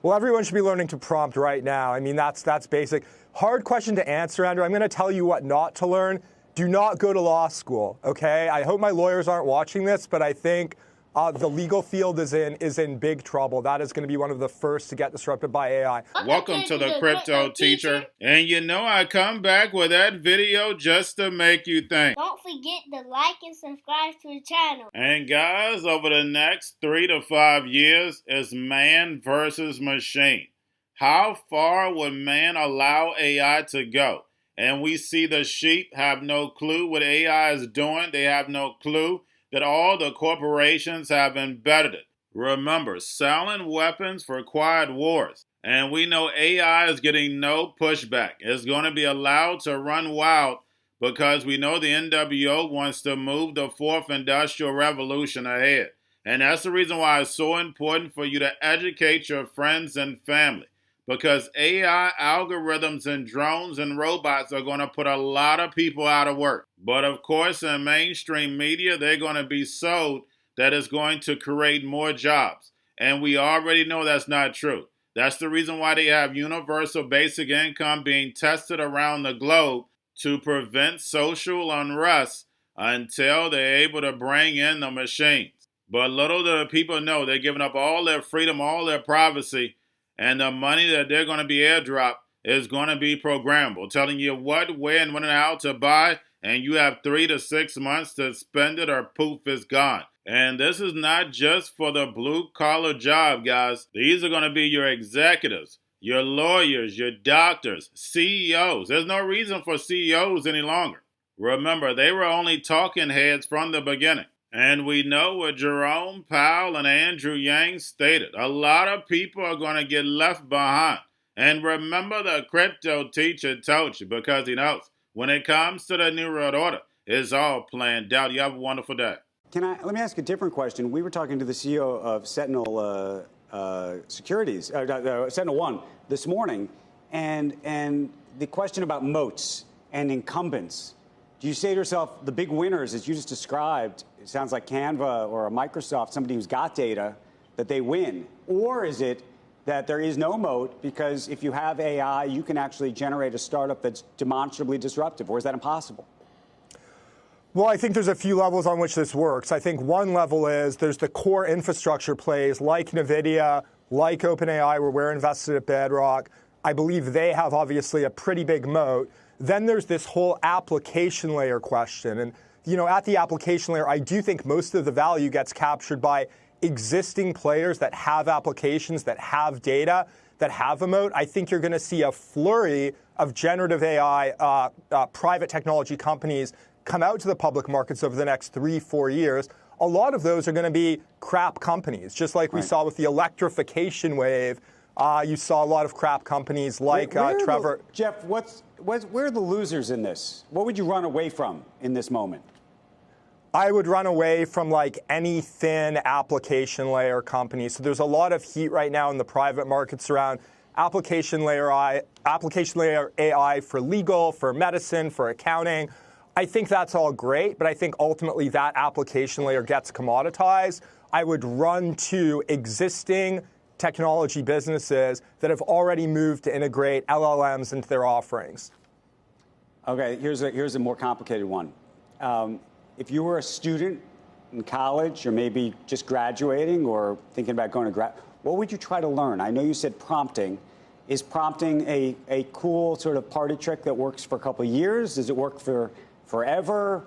Well, everyone should be learning to prompt right now. I mean, that's basic. Hard question to answer, Andrew. I'm going to tell you what not to learn. Do not go to law school, okay? I hope my lawyers aren't watching this, but I think the legal field is in big trouble. That is going to be one of the first to get disrupted by AI. Welcome to the Crypto Teacher. And you know I come back with that video just to make you think. Don't forget to like and subscribe to the channel. And guys, over the next 3 to 5 years is man versus machine. How far would man allow AI to go? And we see the sheep have no clue what AI is doing. They have no clue that all the corporations have embedded it. Remember, selling weapons for quiet wars. And we know AI is getting no pushback. It's going to be allowed to run wild because we know the NWO wants to move the fourth industrial revolution ahead. And that's the reason why it's so important for you to educate your friends and family. Because AI algorithms and drones and robots are going to put a lot of people out of work. But of course, in mainstream media, they're going to be sold that it's going to create more jobs. And we already know that's not true. That's the reason why they have universal basic income being tested around the globe to prevent social unrest until they're able to bring in the machines. But little do the people know they're giving up all their freedom, all their privacy, and the money that they're going to be airdropped is going to be programmable, telling you what, where, and when and how to buy, and you have 3 to 6 months to spend it or poof, it's gone. And this is not just for the blue-collar job, guys. These are going to be your executives, your lawyers, your doctors, CEOs. There's no reason for CEOs any longer. Remember, they were only talking heads from the beginning. And we know what Jerome Powell and Andrew Yang stated. A lot of people are going to get left behind. And remember, the Crypto Teacher told you, because he knows when it comes to the New World Order, it's all planned out. You have a wonderful day. Let me ask a different question. We were talking to the CEO of Sentinel Securities, Sentinel One, this morning, and the question about moats and incumbents. Do you say to yourself, the big winners, as you just described, it sounds like Canva or a Microsoft, somebody who's got data, that they win? Or is it that there is no moat because if you have AI, you can actually generate a startup that's demonstrably disruptive? Or is that impossible? Well, I think there's a few levels on which this works. I think one level is there's the core infrastructure plays like NVIDIA, like OpenAI, where we're invested at Bedrock. I believe they have obviously a pretty big moat. Then there's this whole application layer question. And, you know, at the application layer, I do think most of the value gets captured by existing players that have applications, that have data, that have a moat. I think you're going to see a flurry of generative AI private technology companies come out to the public markets over the next 3-4 years. A lot of those are going to be crap companies, just like we saw with the electrification wave. You saw a lot of crap companies like Trevor. Jeff, where are the losers in this? What would you run away from in this moment? I would run away from like any thin application layer company. So there's a lot of heat right now in the private markets around application layer AI for legal, for medicine, for accounting. I think that's all great, but I think ultimately that application layer gets commoditized. I would run to existing technology businesses that have already moved to integrate LLMs into their offerings. Okay, here's a more complicated one. If you were a student in college or maybe just graduating or thinking about going to grad, what would you try to learn? I know you said prompting. Is prompting a cool sort of party trick that works for a couple of years? Does it work for forever?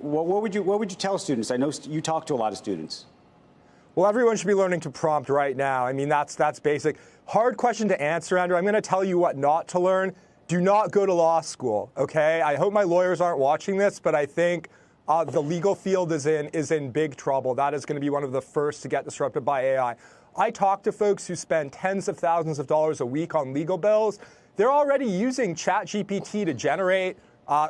What would you tell students? I know you talk to a lot of students. Well, everyone should be learning to prompt right now. I mean, that's basic. Hard question to answer, Andrew. I'm going to tell you what not to learn. Do not go to law school, okay? I hope my lawyers aren't watching this, but I think the legal field is in big trouble. That is going to be one of the first to get disrupted by AI. I talk to folks who spend tens of thousands of dollars a week on legal bills. They're already using ChatGPT to generate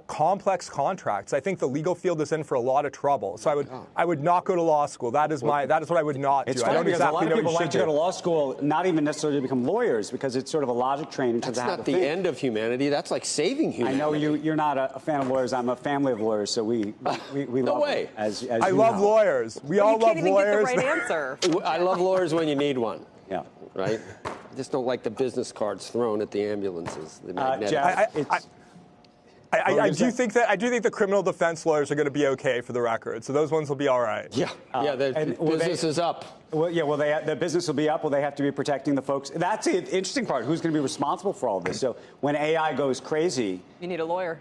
complex contracts. I think the legal field is in for a lot of trouble. So I would not go to law school. That is what I would not do. It's I funny don't because exactly a lot of people know like to go to law school, not even necessarily to become lawyers, because it's sort of a logic training to That's how not to the think. end of humanity. That's like saving humanity. I know you're not a fan of lawyers. I'm a family of lawyers, so we No love way. them, as I you love know. lawyers. We all love lawyers. You can't even get the right answer. I love lawyers when you need one. Yeah. Right? just don't like the business cards thrown at the ambulances. The magnetic. Jeff, I do think the criminal defense lawyers are going to be okay for the record. So those ones will be all right. Yeah, the business is up. Well, yeah, well, the business will be up. Will they have to be protecting the folks? That's the interesting part. Who's going to be responsible for all this? So when AI goes crazy, you need a lawyer.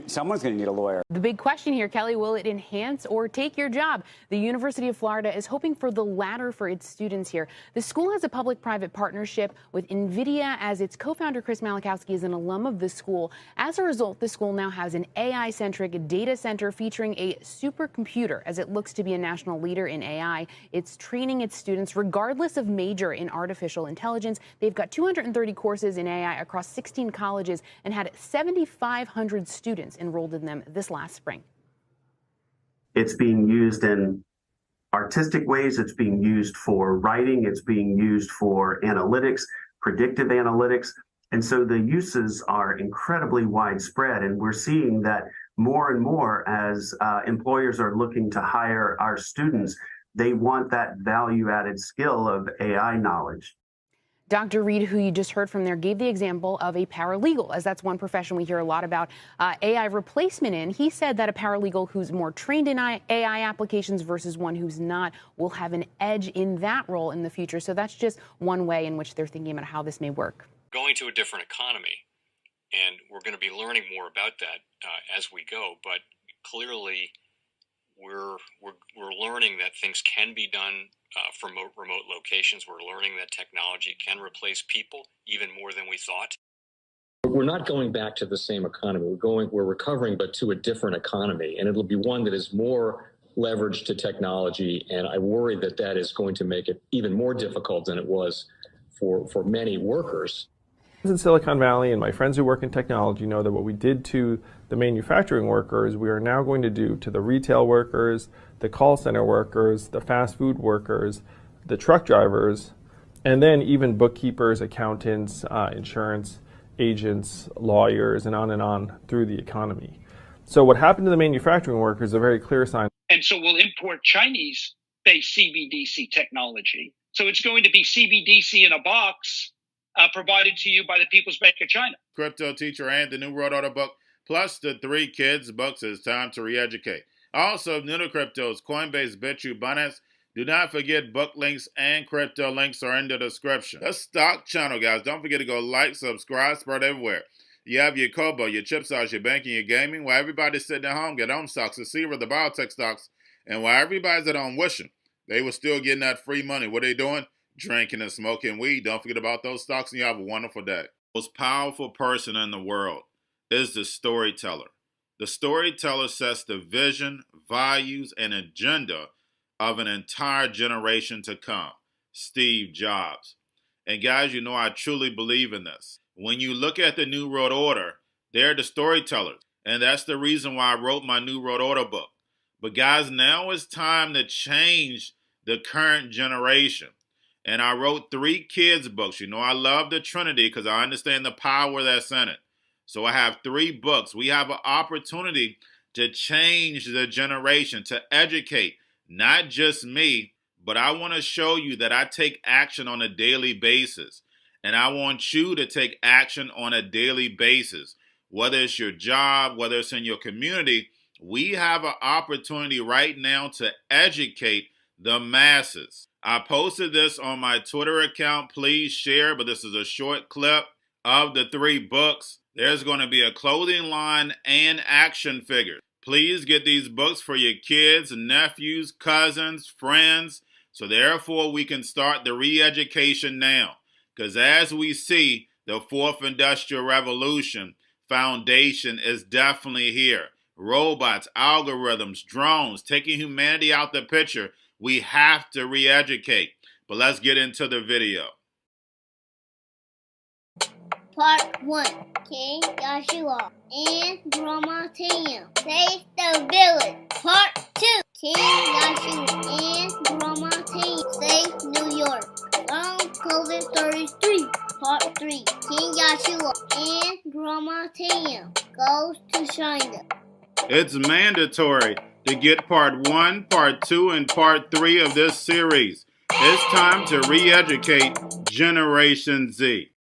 Someone's going to need a lawyer. The big question here, Kelly, will it enhance or take your job? The University of Florida is hoping for the latter for its students here. The school has a public-private partnership with NVIDIA, as its co-founder Chris Malachowski is an alum of the school. As a result, the school now has an AI-centric data center featuring a supercomputer as it looks to be a national leader in AI. It's training its students regardless of major in artificial intelligence. They've got 230 courses in AI across 16 colleges and had 7,500 students enrolled in them this last spring. It's being used in artistic ways. It's being used for writing. It's being used for analytics, predictive analytics. And so the uses are incredibly widespread. And we're seeing that more and more as employers are looking to hire our students, they want that value-added skill of AI knowledge. Dr. Reed, who you just heard from there, gave the example of a paralegal, as that's one profession we hear a lot about AI replacement in. He said that a paralegal who's more trained in AI applications versus one who's not will have an edge in that role in the future. So that's just one way in which they're thinking about how this may work. Going to a different economy, and we're going to be learning more about that as we go. But clearly, we're learning that things can be done from remote locations. We're learning that technology can replace people even more than we thought. We're not going back to the same economy. We're recovering, but to a different economy, and it'll be one that is more leveraged to technology. And I worry that that is going to make it even more difficult than it was for many workers. In Silicon Valley, and my friends who work in technology know that what we did to the manufacturing workers, we are now going to do to the retail workers, the call center workers, the fast food workers, the truck drivers, and then even bookkeepers, accountants, insurance agents, lawyers, and on through the economy. So what happened to the manufacturing workers is a very clear sign. And so we'll import Chinese-based CBDC technology. So it's going to be CBDC in a box, provided to you by the People's Bank of China. Cryptoteacher and the New World Order book, plus the 3 kids books. It's time to re-educate. Also, new to cryptos, Coinbase, Bitrue, Binance. Do not forget book links and crypto links are in the description. The stock channel, guys. Don't forget to go like, subscribe, spread everywhere. You have your Kobo, your chip stocks, your banking, your gaming. While everybody's sitting at home, get home stocks, the Seaver, the biotech stocks. And while everybody's at home wishing they were still getting that free money, what are they doing? Drinking and smoking weed. Don't forget about those stocks, and you have a wonderful day. The most powerful person in the world is the storyteller. The storyteller sets the vision, values, and agenda of an entire generation to come. Steve Jobs. And guys, you know I truly believe in this. When you look at the New World Order, they're the storytellers. And that's the reason why I wrote my New World Order book. But guys, now it's time to change the current generation. And I wrote 3 kids books. You know, I love the Trinity because I understand the power that's in it. So I have 3 books. We have an opportunity to change the generation, to educate, not just me, but I want to show you that I take action on a daily basis. And I want you to take action on a daily basis. Whether it's your job, whether it's in your community, we have an opportunity right now to educate the masses. I posted this on my Twitter account. Please share, but this is a short clip of the 3 books. There's going to be a clothing line and action figures. Please get these books for your kids, nephews, cousins, friends, so therefore we can start the re-education now. Because as we see, the 4th Industrial Revolution foundation is definitely here. Robots, algorithms, drones, taking humanity out the picture. We have to re-educate. But let's get into the video. Part 1. King Joshua and Drama Team save the village. Part 2. King Joshua and Drama Team save New York from COVID Stories 3. Part 3. King Joshua and Drama Team goes to China. It's mandatory to get part 1, part 2, and part 3 of this series. It's time to re-educate Generation Z.